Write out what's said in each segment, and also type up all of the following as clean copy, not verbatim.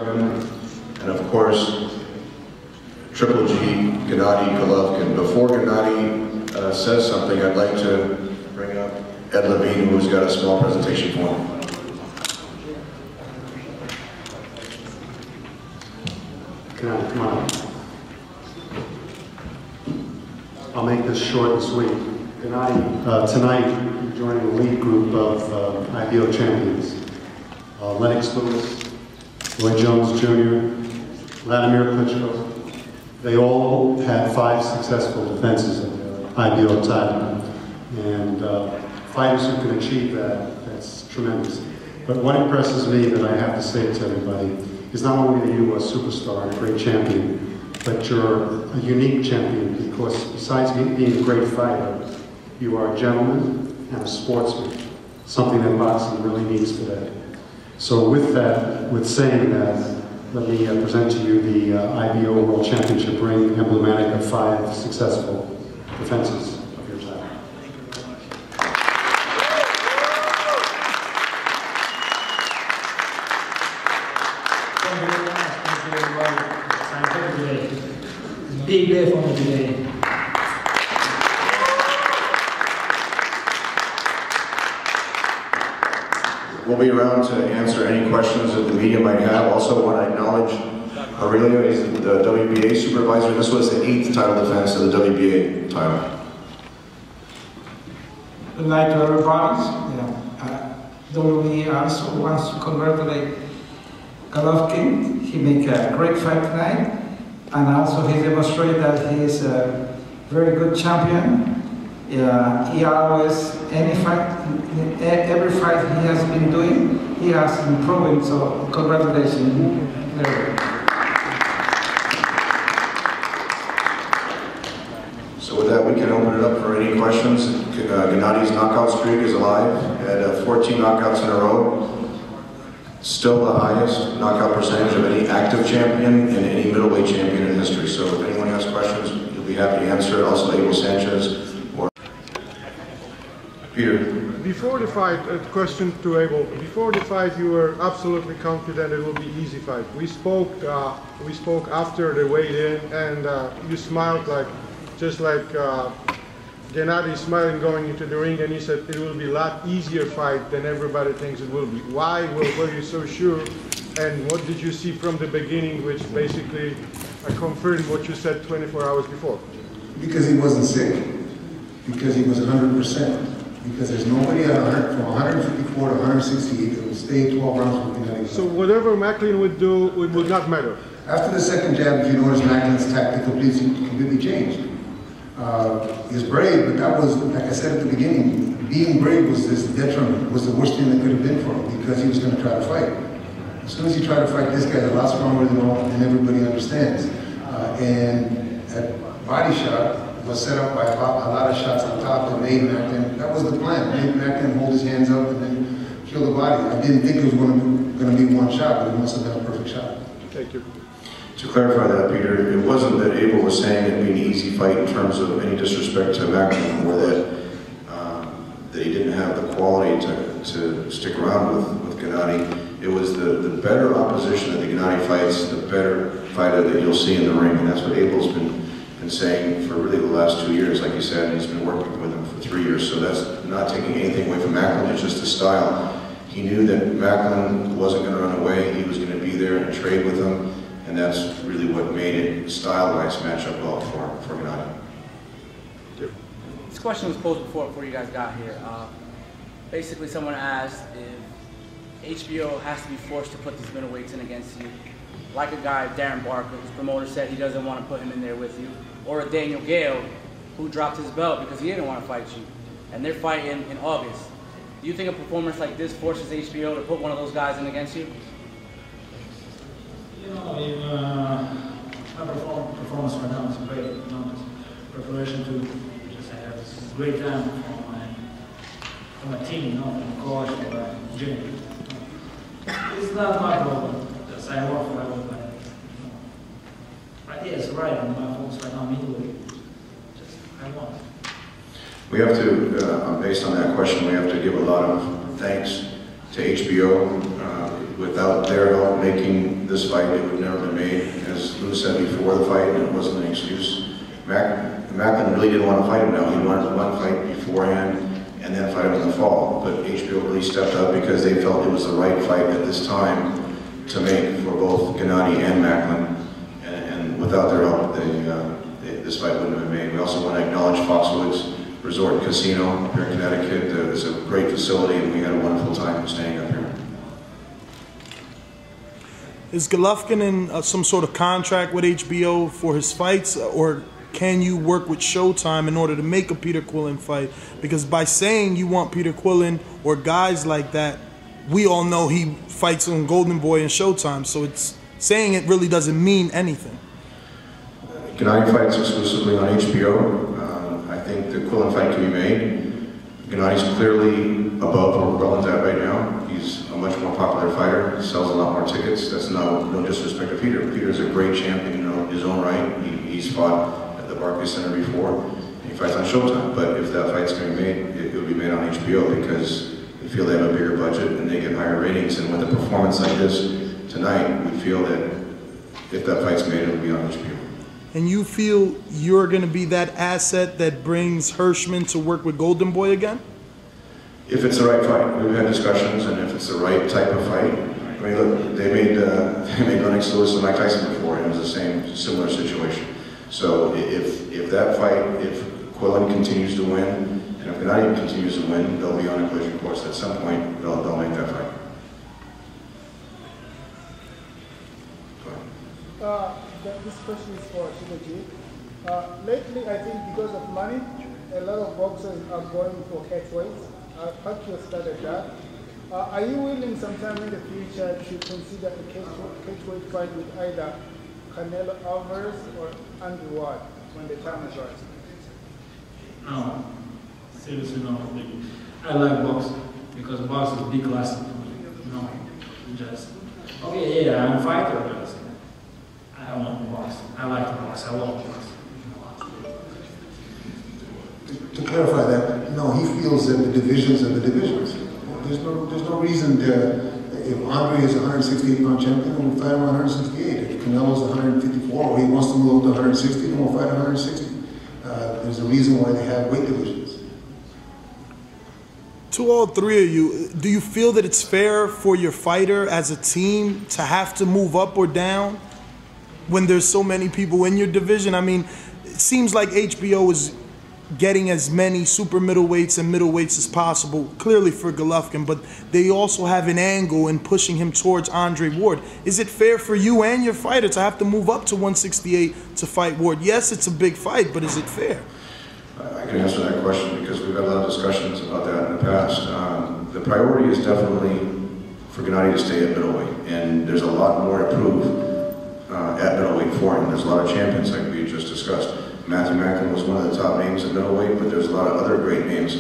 And of course, Triple G, Gennady Golovkin. Before Gennady says something, I'd like to bring up Ed Levine, who's got a small presentation for him. Come on. I'll make this short and sweet. Gennady, tonight you're joining a lead group of IBO champions. Lennox Lewis, Roy Jones Jr., Vladimir Klitschko. They all had 5 successful defenses of the IBO title. And fighters who can achieve that, that's tremendous. But what impresses me that I have to say to everybody is not only are you a superstar and a great champion, but you're a unique champion because besides being a great fighter, you are a gentleman and a sportsman, something that boxing really needs today. So with that, with saying that, let me present to you the IBO World Championship ring, emblematic of 5 successful defenses of your title. Thank you very much. Thank you very much. Scientific today. It's a big day for me today. We'll be around to answer any questions that the media might have. Also want to acknowledge Aurelio is the WBA supervisor. This was the 8th title defense of the WBA title. Good night to everybody. WBA also wants to congratulate Golovkin. He made a great fight tonight, and also he demonstrated that he is a very good champion. He always, every fight he has been doing, he has improved, so congratulations. So with that, we can open it up for any questions. Gennady's knockout streak is alive at 14 knockouts in a row. Still the highest knockout percentage of any active champion and any middleweight champion in history. So if anyone has questions, you'll be happy to answer it. Also, Abel Sanchez. Peter. Before the fight, a question to Abel. Before the fight, you were absolutely confident it will be easy fight. We spoke after the weigh-in, and you smiled just like Gennady smiling going into the ring, and he said it will be a lot easier fight than everybody thinks it will be. Why were you so sure? And what did you see from the beginning, which basically confirmed what you said 24 hours before? Because he wasn't sick. Because he was 100%. Because there's nobody from 154 to 168 that will stay 12 rounds with Gennady. So whatever Macklin would do, it would not matter? After the second jab, if you notice, Macklin's tactic completely changed. He was brave, but that was, like I said at the beginning, being brave was this detriment, was the worst thing that could have been for him, because he was going to try to fight. As soon as you try to fight this guy, a lot stronger than everybody understands. And that body shot was set up by a lot of shots on top that made Macklin, that was the plan, made Macklin hold his hands up and then kill the body. I didn't think it was going to be one shot, but it must have been a perfect shot. Thank you. To clarify that, Peter, it wasn't that Abel was saying it'd be an easy fight in terms of any disrespect to Macklin, or that he didn't have the quality to stick around with Gennady. It was the better opposition that the Gennady fights, the better fighter that you'll see in the ring, and that's what Abel's been saying for really the last 2 years. Like you said, he's been working with him for 3 years, so that's not taking anything away from Macklin, it's just the style. He knew that Macklin wasn't going to run away, he was going to be there and trade with him, and that's really what made it, style-wise, match up well for Gennady. This question was posed before you guys got here. Basically, someone asked if HBO has to be forced to put these middleweights in against you, like a guy, Darren Barker, whose promoter said he doesn't want to put him in there with you, or a Daniel Gale, who dropped his belt because he didn't want to fight you, and they're fighting in August. Do you think a performance like this forces HBO to put one of those guys in against you? You know, my performance right now is great. You know, preparation to just have this great time for my team, you know, from the coach, for the gym. It's not my problem. Just I work for it, but right here is right, and my focus right now middleweight. Just I want. We have to, based on that question, we have to give a lot of thanks to HBO. Without their help making this fight, it would never been made. As Lou said before the fight, it wasn't an excuse. Macklin really didn't want to fight him now. He wanted one fight beforehand and then fight him in the fall. But HBO really stepped up because they felt it was the right fight at this time to make for both Gennady and Macklin. And without their help, this fight wouldn't have been made. We also want to acknowledge Foxwoods Resort and Casino here in Connecticut. It's a great facility, and we had a wonderful time staying up here. Is Golovkin in some sort of contract with HBO for his fights, or can you work with Showtime in order to make a Peter Quillin fight? Because by saying you want Peter Quillin or guys like that, we all know he fights on Golden Boy and Showtime, so it's saying it really doesn't mean anything. Gennady fights exclusively on HBO. I think the Quillin fight can be made. Gennady's clearly above where Quillin's at right now. He's a much more popular fighter. He sells a lot more tickets. That's no disrespect to Peter. Peter's a great champion in his own right. He's fought at the Barclays Center before. He fights on Showtime. But if that fight's going to be made, it will be made on HBO because we feel they have a bigger budget and they get higher ratings. And with a performance like this tonight, we feel that if that fight's made, it will be on HBO. And you feel you're going to be that asset that brings Hirschman to work with Golden Boy again? If it's the right fight. We've had discussions, and if it's the right type of fight. I mean, look, they made Lennox Lewis and Mike Tyson before, and it was the similar situation. So if that fight, if Quillin continues to win, and if Gennady continues to win, they'll be on a collision course. At some point, they'll make that fight. This question is for Shivaji. Lately, I think because of money, a lot of boxers are going for catchweights. Pacquiao started that. Are you willing sometime in the future to consider a catchweight fight with either Canelo Alvarez or Andy Ward when the time is right? No, seriously no. I like boxing because boxing is big class. No, just okay. Yeah, I'm a fighter, but I don't want to box. I like to box. I love to box. To clarify that, no, he feels that the divisions are the divisions. There's no reason to, if Andre is a 168-pound champion, then we'll fight him on 168. If Canelo's 154, or he wants to move up to 160, then we'll fight 160. There's a reason why they have weight divisions. To all three of you, do you feel that it's fair for your fighter as a team to have to move up or down when there's so many people in your division? I mean, it seems like HBO is getting as many super middleweights and middleweights as possible, clearly for Golovkin, but they also have an angle in pushing him towards Andre Ward. Is it fair for you and your fighter to have to move up to 168 to fight Ward? Yes, it's a big fight, but is it fair? I can answer that question because we've had a lot of discussions about that in the past. The priority is definitely for Gennady to stay at middleweight, and there's a lot more to prove at middleweight for him. There's a lot of champions like we just discussed. Matthew Macklin was one of the top names at middleweight, but there's a lot of other great names.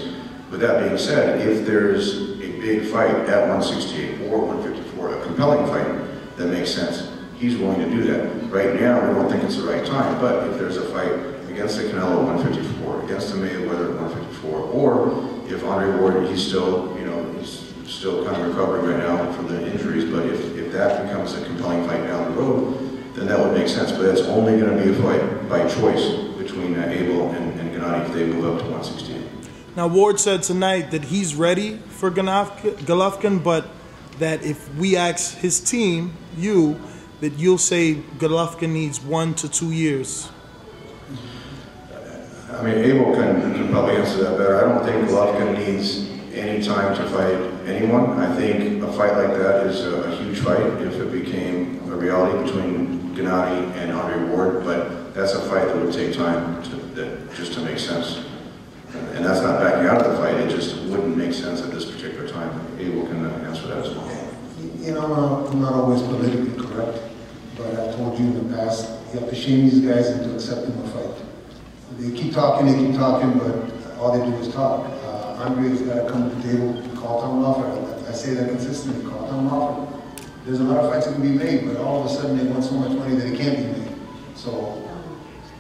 With that being said, if there's a big fight at 168 or 154, a compelling fight that makes sense, he's willing to do that. Right now, we don't think it's the right time, but if there's a fight against the Canelo at 154, against the Mayweather at 154, or if Andre Ward, he's still kind of recovering right now from the injuries, but if that becomes a compelling fight down the road, then that would make sense. But it's only going to be a fight by choice between Abel and Gennady if they move up to 168. Now, Ward said tonight that he's ready for Golovkin, but that if we ask his team, that you'll say Golovkin needs 1 to 2 years. I mean, Abel can probably answer that better. I don't think Golovkin needs any time to fight anyone. I think a fight like that is a huge fight if it became a reality between Gennady and Andre Ward, but that's a fight that would take time just to make sense. And that's not backing out of the fight, it just wouldn't make sense at this particular time. Abel can answer that as well. You know, I'm not always politically correct, but I've told you in the past, you have to shame these guys into accepting the fight. They keep talking, but all they do is talk. Andre's got to come to the table, call down an offer. I say that consistently, call down an offer. There's a lot of fights that can be made, but all of a sudden they want so much money that it can't be made. So,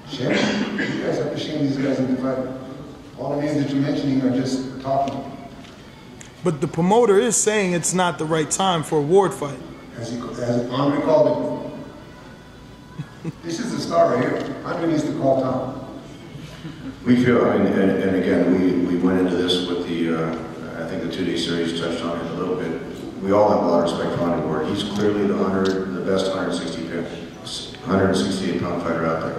shame. You guys have to shame these guys into fighting. All the names that you're mentioning are just talking. but the promoter is saying it's not the right time for a Ward fight. As Andre called it. This is the star right here. Andre needs to call Tom. We feel, I mean, and again, we went into this with the, I think the two-day series touched on it a little bit. We all have a lot of respect for Andre Ward. He's clearly the best 168-pound fighter out there.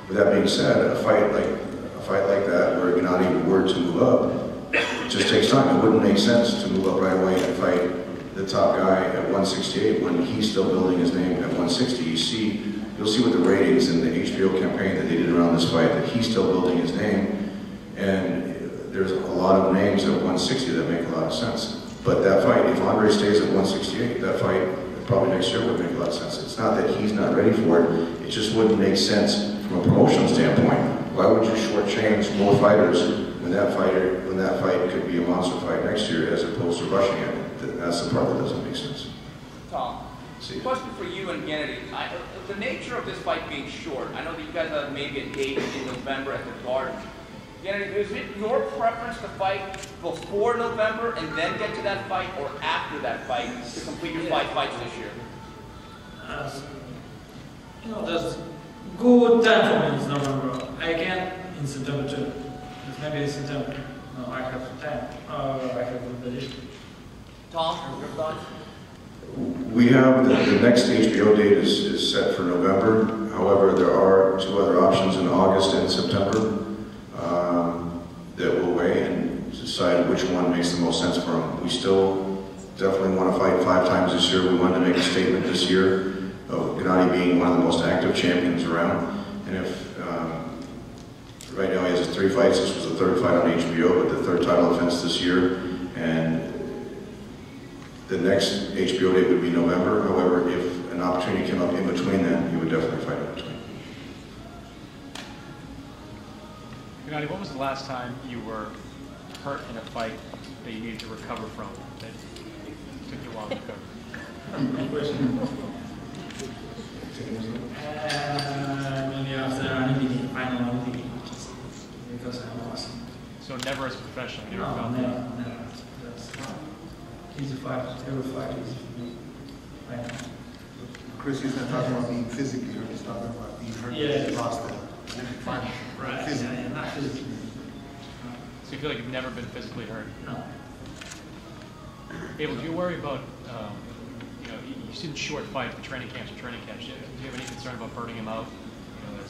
With that being said, a fight like that, where Gennady were to move up, it just takes time. It wouldn't make sense to move up right away and fight the top guy at 168 when he's still building his name at 160. You'll see with the ratings in the HBO campaign that they did around this fight that he's still building his name, and there's a lot of names at 160 that make a lot of sense. But that fight, if Andre stays at 168, that fight probably next year would make a lot of sense. It's not that he's not ready for it, it just wouldn't make sense from a promotional standpoint. Why would you shortchange more fighters when that fight could be a monster fight next year as opposed to rushing it? That's the part that doesn't make sense. Tom, question for you and Gennady. The nature of this fight being short, I know that you guys have maybe a date in November at the Garden. Gennady, is it your preference to fight before November and then get to that fight, or after that fight to complete your 5 fights this year? You know, there's good time for me in November. I can in September too. Maybe in September. No, I have time. I have preparation. Tom, your thoughts? We have the next HBO date is set for November. However, there are 2 other options in August and September that we'll weigh and decide which one makes the most sense for him. We still definitely want to fight 5 times this year. We wanted to make a statement this year of Gennady being one of the most active champions around. And if right now he has 3 fights, this was the 3rd fight on HBO, but the 3rd title defense this year. And the next HBO date would be November. However, if an opportunity came up in between then, he would definitely fight in between. Gennady, when was the last time you were hurt in a fight that you needed to recover from, that took you long to recover? Good question. Maybe after Olympic, final Olympic matches, because I lost. So never as a professional? You never No, felt never. That's easy fight. Every fight is easy for me. Chris, he's not talking about being physically hurt, he's talking about being hurt. Yeah. He lost the Olympic final. Right. Physically. Yeah, not physically. So you feel like you've never been physically hurt? No. Abel, do you worry about, you know, you see the short fight, the training camps. Do you have any concern about burning him out? You know,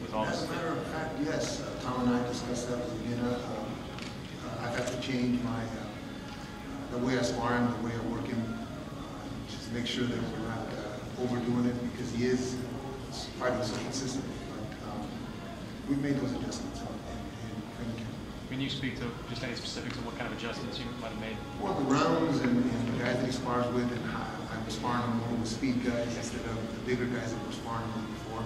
with all As this. a matter of fact, yes. Tom and I discussed that with Vienna. I've had to change my the way I spar him, the way I work him, just to make sure that we're not overdoing it because he is fighting so consistent. But we've made those adjustments in training camp. Can you speak to just any specifics of what kind of adjustments you might have made? Well, the rounds and the guys that he spars with, and I'm sparring him more with speed guys instead of the bigger guys that we're sparring with before.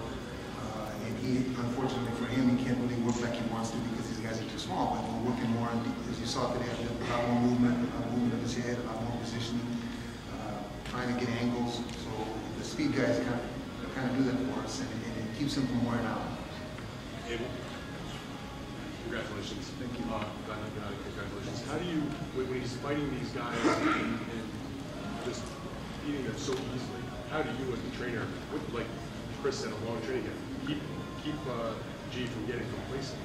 And he, unfortunately for him, he can't really work like he wants to because these guys are too small. But we're working more on, as you saw today, a lot more movement of his head, a lot more positioning, trying to get angles. So the speed guys kind of do that for us, and it keeps him from wearing out. Abel, congratulations. Thank you. Congratulations. How do you, when he's fighting these guys and just beating them so easily, how do you as a trainer, like Chris said, a long training camp, keep G from getting complacent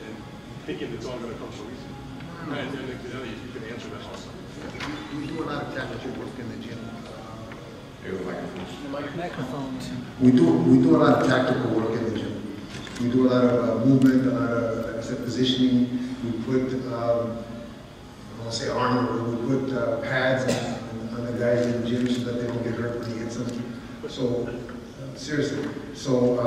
and thinking it's all going to come so easy? And if you can answer that also. We do a lot of tactical work in the gym. We do a lot of tactical work in the gym. We do a lot of movement, a lot of, like I said, positioning. We put, I don't want to say armor, but we put pads on the guys in the gym so that they don't get hurt when he hits them. So, seriously. So,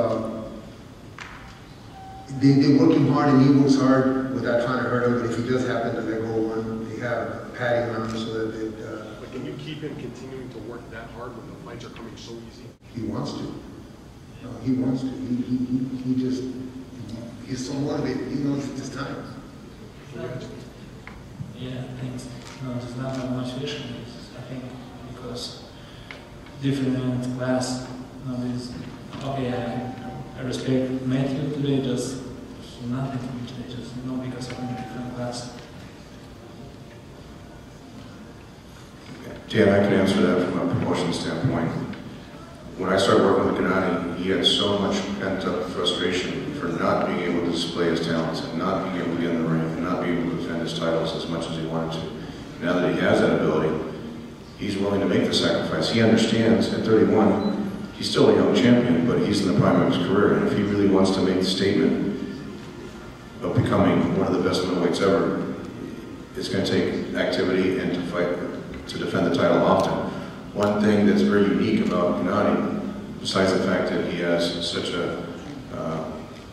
they work him hard and he works hard without trying to hurt him, but if he does happen to let go one, they have padding on him so that they... But can you keep him continuing to work that hard when the fights are coming so easy? He wants to. He wants to. He just, he's so motivated. He knows it's his time. Yeah, thanks. No, there's not that much vision. I think because different class. No, okay, I respect Matthew today. Just nothing to me today. Just because I'm in a different class. Dan, I can answer that from a promotion standpoint. When I started working with Gennady, he had so much pent-up frustration for not being able to display his talents and not being able to get in the ring and not being able to defend his titles as much as he wanted to. Now that he has that ability, he's willing to make the sacrifice. He understands at 31, he's still a young champion, but he's in the prime of his career. And if he really wants to make the statement of becoming one of the best middleweights ever, it's going to take activity and to fight, to defend the title often. One thing that's very unique about Gennady, besides the fact that he has such a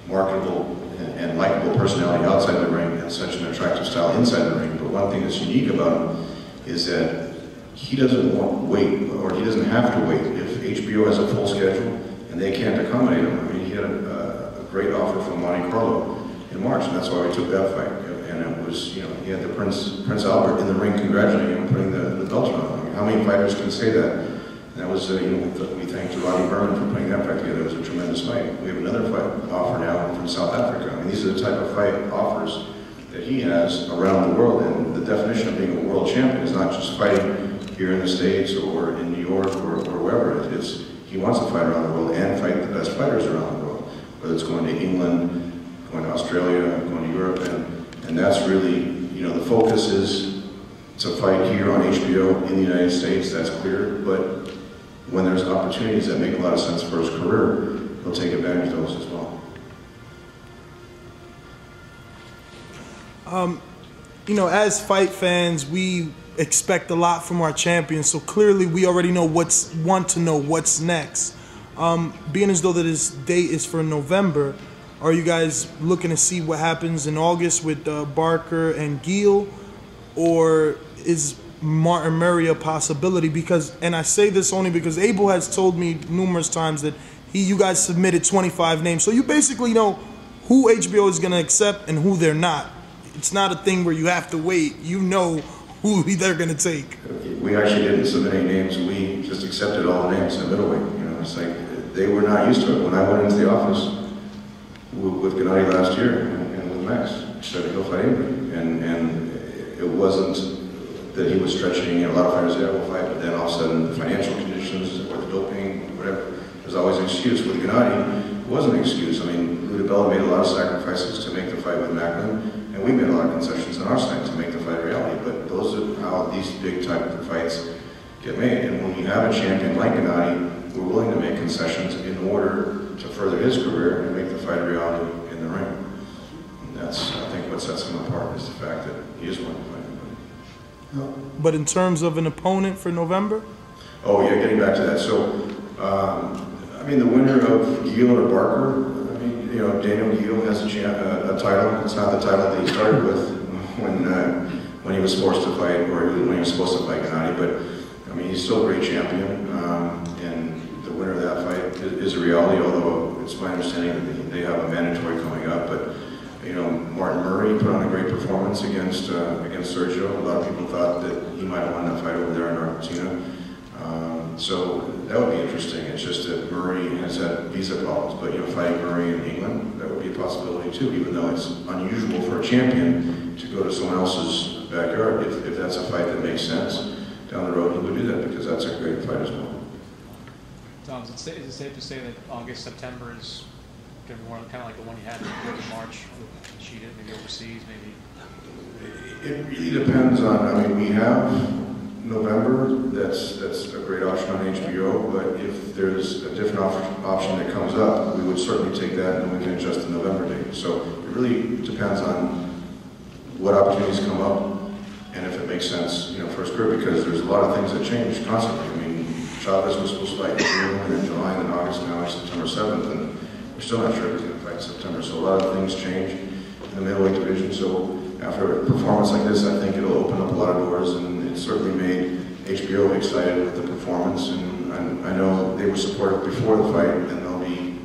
marketable and likable personality outside the ring and such an attractive style inside the ring, but one thing that's unique about him is that he doesn't want to wait, or he doesn't have to wait. If HBO has a full schedule and they can't accommodate him, I mean, he had a great offer from Monte Carlo in March, and that's why we took that fight. And it was, you know, he had the Prince Albert in the ring congratulating him, putting the belt on him. I mean, how many fighters can say that? And that was, you know, we thanked Rodney Berman for putting that fight together. It was a tremendous fight. We have another fight offer now from South Africa. I mean, these are the type of fight offers that he has around the world. And the definition of being a world champion is not just fighting here in the States or in New York or wherever. It's he wants to fight around the world and fight the best fighters around the world, whether it's going to England, going to Australia, going to Europe, and that's really, you know, the focus is to fight here on HBO in the United States, that's clear, but when there's opportunities that make a lot of sense for his career, he'll take advantage of those as well. You know, as fight fans, we expect a lot from our champions, so clearly we already know want to know what's next. Being as though that his date is for November, are you guys looking to see what happens in August with Barker and Gil, or is Martin Murray a possibility? Because, and I say this only because Abel has told me numerous times that you guys submitted 25 names, so you basically know who HBO is going to accept and who they're not. It's not a thing where you have to wait. You know who they're going to take. We actually didn't submit any names. We just accepted all the names in middleweight. You know, it's like they were not used to it. When I went into the office with Gennady last year and with Max, he said he'll fight anybody, and it wasn't that he was stretching. You know, a lot of fighters say, "We'll fight," but then all of a sudden the financial conditions or the doping, whatever, there's always an excuse. With Gennady, it wasn't an excuse. I mean, Ludabella made a lot of sacrifices to make the fight with Macklin, and we made a lot of concessions on our side to make the fight a reality. But those are how these big type of fights get made. And when you have a champion like Gennady, we're willing to make concessions in order to further his career and make the fight a reality in the ring. And that's, I think, what sets him apart is the fact that he is willing to fight anybody. But in terms of an opponent for November? Oh yeah, getting back to that. So, I mean, the winner of Gil or Barker, I mean, you know, Daniel Gil has a title. It's not the title that he started with when he was forced to fight, or when he was supposed to fight Gennady, but I mean, he's still a great champion, and the winner of that fight is a reality, although it's my understanding that they have a mandatory coming up. But, you know, Martin Murray put on a great performance against Sergio. A lot of people thought that he might have won that fight over there in Argentina. So that would be interesting. It's just that Murray has had visa problems, but, you know, fighting Murray in England, that would be a possibility too, even though it's unusual for a champion to go to someone else's backyard. If that's a fight that makes sense down the road, he would do that, because that's a great fight as well. Tom, is it safe to say that August, September is going to be more kind of like the one you had in March, cheated, maybe overseas, maybe? It really depends on, I mean, we have November, that's a great option on HBO, but if there's a different option that comes up, we would certainly take that, and then we can adjust the November date. So it really depends on what opportunities come up and if it makes sense, you know, for his career, because there's a lot of things that change constantly. I mean, Chavez was supposed to fight in June and in July and in August, now it's September 7th, and we're still not sure if he's going to fight in September. So a lot of things change in the middleweight division. So after a performance like this, I think it'll open up a lot of doors, and it certainly made HBO excited with the performance, and I know they were supportive before the fight, and they'll be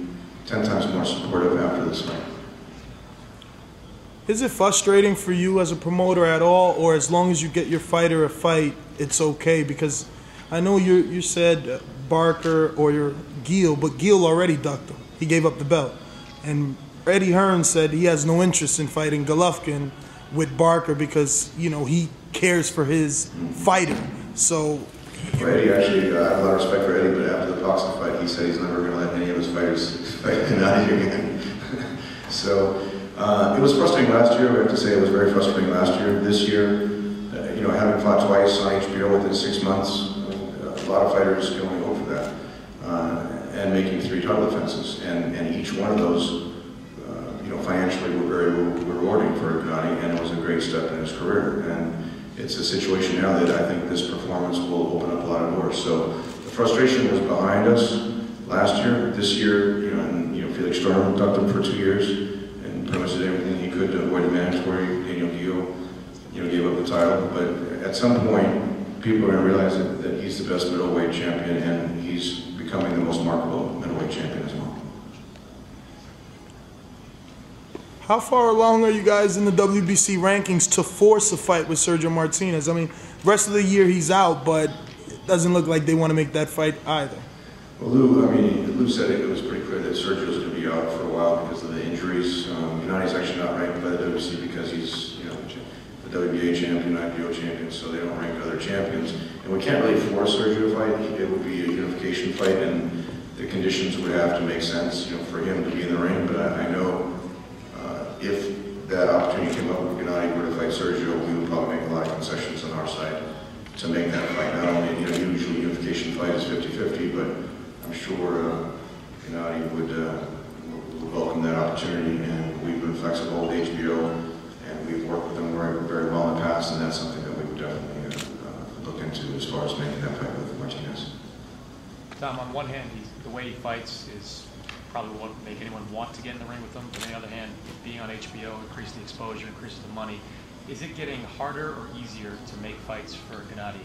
10 times more supportive after this fight. Is it frustrating for you as a promoter at all, or as long as you get your fighter a fight, it's okay? Because I know you said Barker or your Gil, but Gil already ducked him. He gave up the belt. And Eddie Hearn said he has no interest in fighting Golovkin with Barker because, you know, he cares for his fighter. So Well, Eddie, actually, I have a lot of respect for Eddie, but after the boxing fight, he said he's never going to let any of his fighters fight Gennady again. So it was frustrating last year. We have to say it was very frustrating last year. This year, you know, having fought twice on HBO within 6 months, a lot of fighters can only hope for that. And making 3 title defenses, and each one of those, you know, financially were very rewarding for Gennady, and it was a great step in his career. And it's a situation now that I think this performance will open up a lot of doors. So the frustration was behind us last year. This year, you know, and Felix Storm ducked him for 2 years and pretty much did everything he could to avoid a mandatory. Daniel Gio, you know, gave up the title. But at some point, people are going to realize that he's the best middleweight champion, and he's becoming the most marketable middleweight champion as well. How far along are you guys in the WBC rankings to force a fight with Sergio Martinez? I mean, rest of the year he's out, but it doesn't look like they want to make that fight either. Well, Lou said it was pretty clear that Sergio's going to be out for a while because of the injuries. Gennady's actually not ranked by the WBC because he's, you know, the WBA champion, IBO champion, so they don't rank other champions. And we can't really force Sergio to fight. It would be a unification fight, and the conditions would have to make sense, you know, for him to be in the ring. But I know if that opportunity came up with Gennady were to fight Sergio, we would probably make a lot of concessions on our side to make that fight. Not only, you know, usually unification fight is 50-50, but I'm sure Gennady would welcome that opportunity, and we've been flexible with HBO, and we've worked with them very well in the past, and that's something that we would definitely look into as far as making that fight with Martinez. Tom, on one hand, the way he fights is probably won't make anyone want to get in the ring with him. But on the other hand, being on HBO increases the exposure, increases the money. Is it getting harder or easier to make fights for Gennady?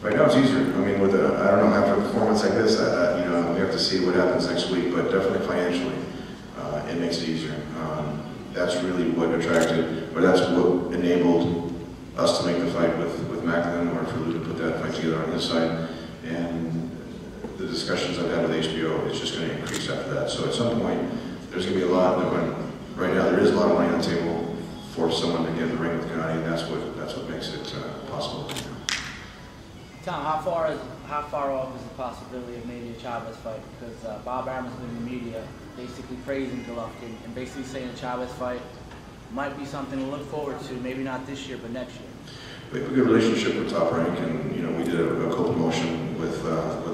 Right now it's easier. I mean, with I don't know, after a performance like this, you know, we have to see what happens next week. But definitely financially, it makes it easier. That's really what attracted, or that's what enabled us to make the fight with Macklin, or for Lou to put that fight together on his side. And the discussions I've had with HBO, it's just going to increase after that. So at some point, there's going to be a lot of money. Right now, there is a lot of money on the table for someone to get in the ring with Gennady, and that's what makes it possible. Tom, how far off is the possibility of maybe a Chavez fight? Because Bob Arum's been in the media basically praising Golovkin and basically saying a Chavez fight might be something to look forward to, maybe not this year, but next year. We have a good relationship with Top Rank, and you know, we did a co-promotion with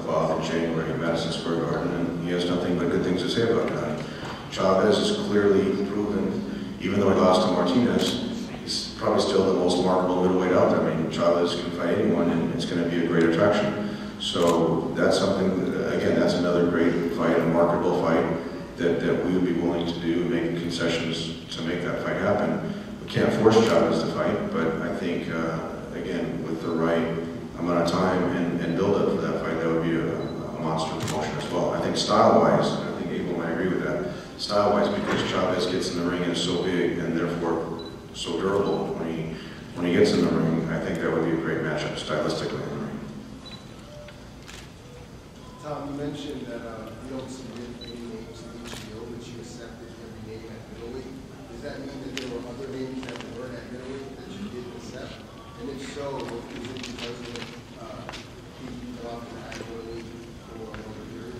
Bob in January at Madison Square Garden, and he has nothing but good things to say about Gennady. Chavez is clearly proven, even though he lost to Martinez, he's probably still the most marketable middleweight out there. I mean, Chavez can fight anyone, and it's going to be a great attraction. So that's something, again, that's another great fight, a marketable fight that we would be willing to do, make concessions to make that fight happen. We can't force Chavez to fight, but I think, again, with the right amount of time and build-up for that fight, that would be a monster promotion as well. I think style-wise, I think Abel might agree with that, style-wise, because Chavez gets in the ring and is so big and therefore so durable when he gets in the ring, I think that would be a great matchup stylistically in the ring. Tom, you mentioned that you don't submit any names to HBO, but you accepted every name at middleweight. Does that mean that there were other names that weren't at middleweight that you didn't accept? And if so, is it because of keeping Golovkin at middleweight for a longer period?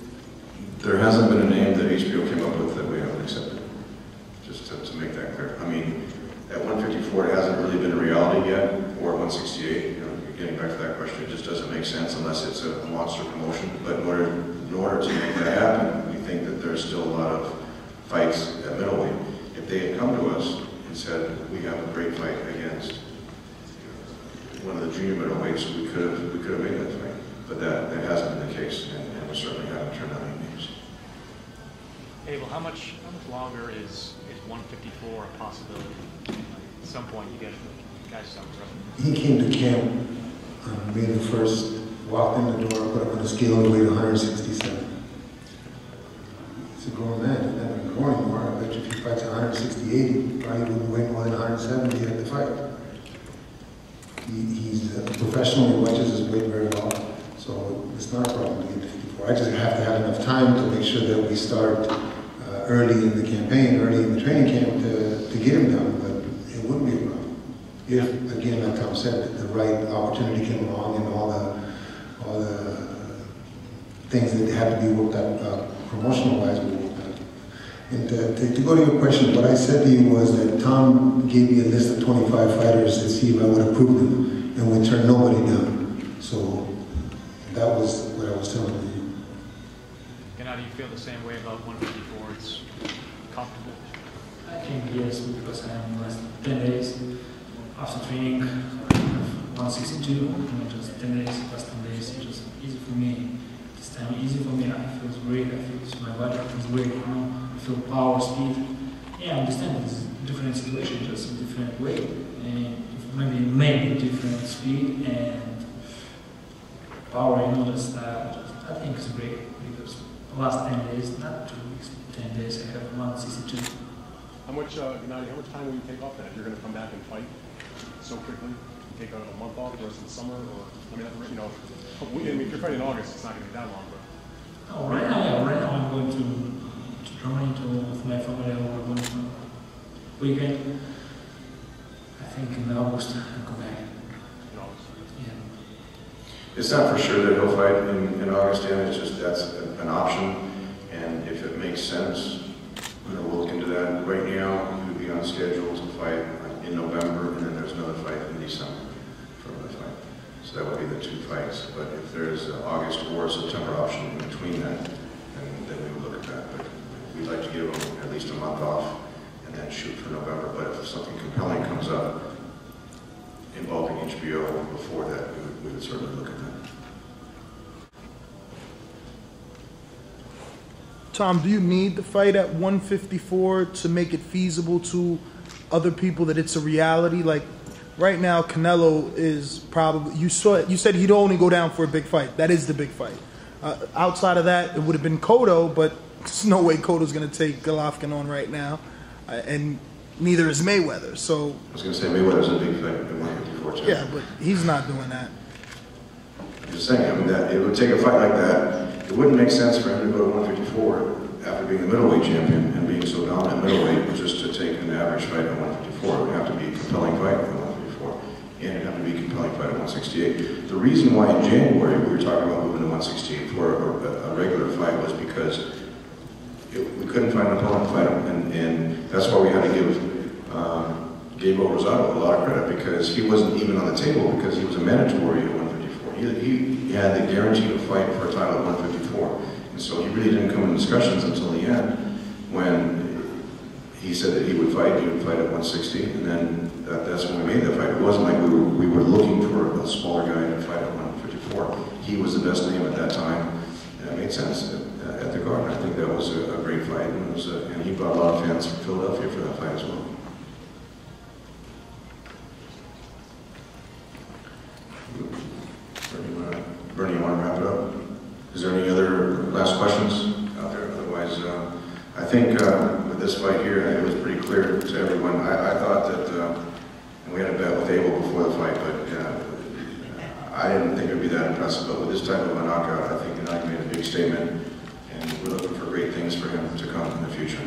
There hasn't been a name that HBO came up with that we haven't accepted, just to make that clear. I mean, at 154, it hasn't really been a reality yet, or 168. You know, getting back to that question, it just doesn't make sense unless it's a monster promotion. But in order to make that happen, we think that there's still a lot of fights at middleweight. If they had come to us and said, we have a great fight against one of the junior middleweights, we could have made that fight. But that hasn't been the case, and we certainly haven't turned out any names. Abel, how much longer is 154 a possibility? At some point, you get guys something rough. He came to camp being the first, walked in the door, put up on a scale and weighed 167. He's a grown man, he's not even growing anymore. I bet you if he fights 168, he probably wouldn't weigh more than 170 at the fight. He's a professional, he watches his weight very well, so it's not a problem to get to 54. I just have to have enough time to make sure that we start early in the campaign, early in the training camp to get him done, but it wouldn't be a problem. If, again, like Tom said, the right opportunity came along and all things that had to be worked out, promotional-wise, were worked out. And to go to your question, what I said to you was that Tom gave me a list of 25 fighters to see if I would approve them, and we turned nobody down. So that was what I was telling you. And how do you feel the same way about 154? It's comfortable? I think yes, because I'm less than 10 days after training, 162, just 10 days, last 10 days, it's just easy for me. This time easy for me, I feel great, I feel my body feels great, I feel power, speed. Yeah, I understand it's a different situation, just a different way, and maybe different speed and power, I think it's great, because the last 10 days, not 2 weeks, 10 days, I have 162. How much, Gennady, how much time will you take off then if you're going to come back and fight so quickly? Take a month off the rest of the summer, or I mean, if you're fighting in August, it's not going to be that long. But oh, right now I'm going to Germany with my family. We're going to weekend. I think in August I'll come back. In August. Yeah. It's not for sure that he'll fight in August, and it's just that's an option, and if it makes sense, we'll look into that. Right now, he would be on schedule to fight in November, and then there's another fight in December for another fight. So that would be the 2 fights. But if there's an August or September option in between that, then we would look at that. But we'd like to give him at least a month off and then shoot for November. But if something compelling comes up involving HBO before that, we would certainly look at that. Tom, do you need the fight at 154 to make it feasible to other people that it's a reality? Like right now, Canelo is probably, you said he'd only go down for a big fight. That is the big fight. Outside of that, it would have been Cotto, but there's no way Cotto's going to take Golovkin on right now, and neither is Mayweather. So I was going to say Mayweather's a big fight at 154 too. Yeah, but he's not doing that. I'm just saying, I mean, that it would take a fight like that. It wouldn't make sense for him to go to 154 after being the middleweight champion and being so dominant middleweight, just to take an average fight at 154. It would have to be a compelling fight at 154, and it would have to be a compelling fight at 168. The reason why in January we were talking about moving to 168 for a regular fight was because we couldn't find an opponent to fight him, and that's why we had to give Gabriel Rosado a lot of credit, because he wasn't even on the table because he was a mandatory at 154. He had the guarantee to fight for a title at 154. And so he really didn't come in discussions until the end when he said that he would fight at 160, and then that's when we made that fight. It wasn't like we were looking for a smaller guy to fight at 154. He was the best name at that time, and it made sense at the Garden. I think that was a great fight, and, and he brought a lot of fans from Philadelphia for that fight as well. Bernie, you want to wrap it up? Is there any other last questions out there? Otherwise, I think with this fight here, it was pretty clear to everyone. I thought that, and we had a bet with Abel before the fight, but I didn't think it would be that impressive. But with this type of a knockout, I think Gennady made a big statement, and we're looking for great things for him to come in the future.